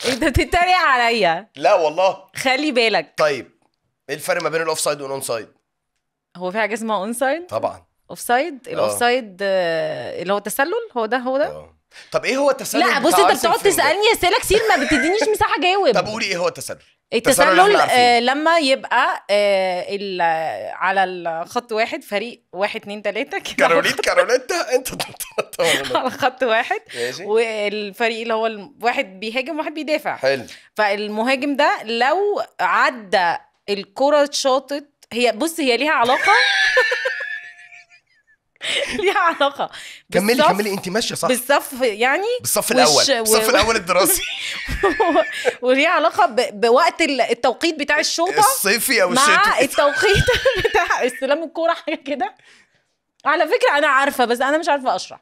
انت بتتريق عليا. لا والله. خلي بالك. طيب ايه الفرق ما بين الاوف سايد والاون سايد؟ هو في حاجه اسمها اون سايد؟ طبعا. اوف سايد، الاوف سايد اللي هو التسلل، هو ده. طب ايه هو التسلل؟ لا بص، انت بتقعد تسالني اسئله كتير ما بتدينيش مساحه جاوب. طب قولي ايه هو التسلل؟ التسلل لما يبقى على الخط واحد فريق 1 2 3 كاروليتا انت على خط واحد، ماشي. والفريق اللي هو واحد بيهاجم واحد بيدافع. حلو. فالمهاجم ده لو عدى الكرة شاطت، هي بص هي ليها علاقة ليها علاقة كملي انت ماشيه صح بالصف، يعني بالصف الاول الدراسي وليها علاقة بوقت التوقيت بتاع الشوطة الصيفي او الشتوي، مع التوقيت بتاع استلام الكرة، حاجة كده. على فكرة انا عارفة، بس انا مش عارفة اشرح.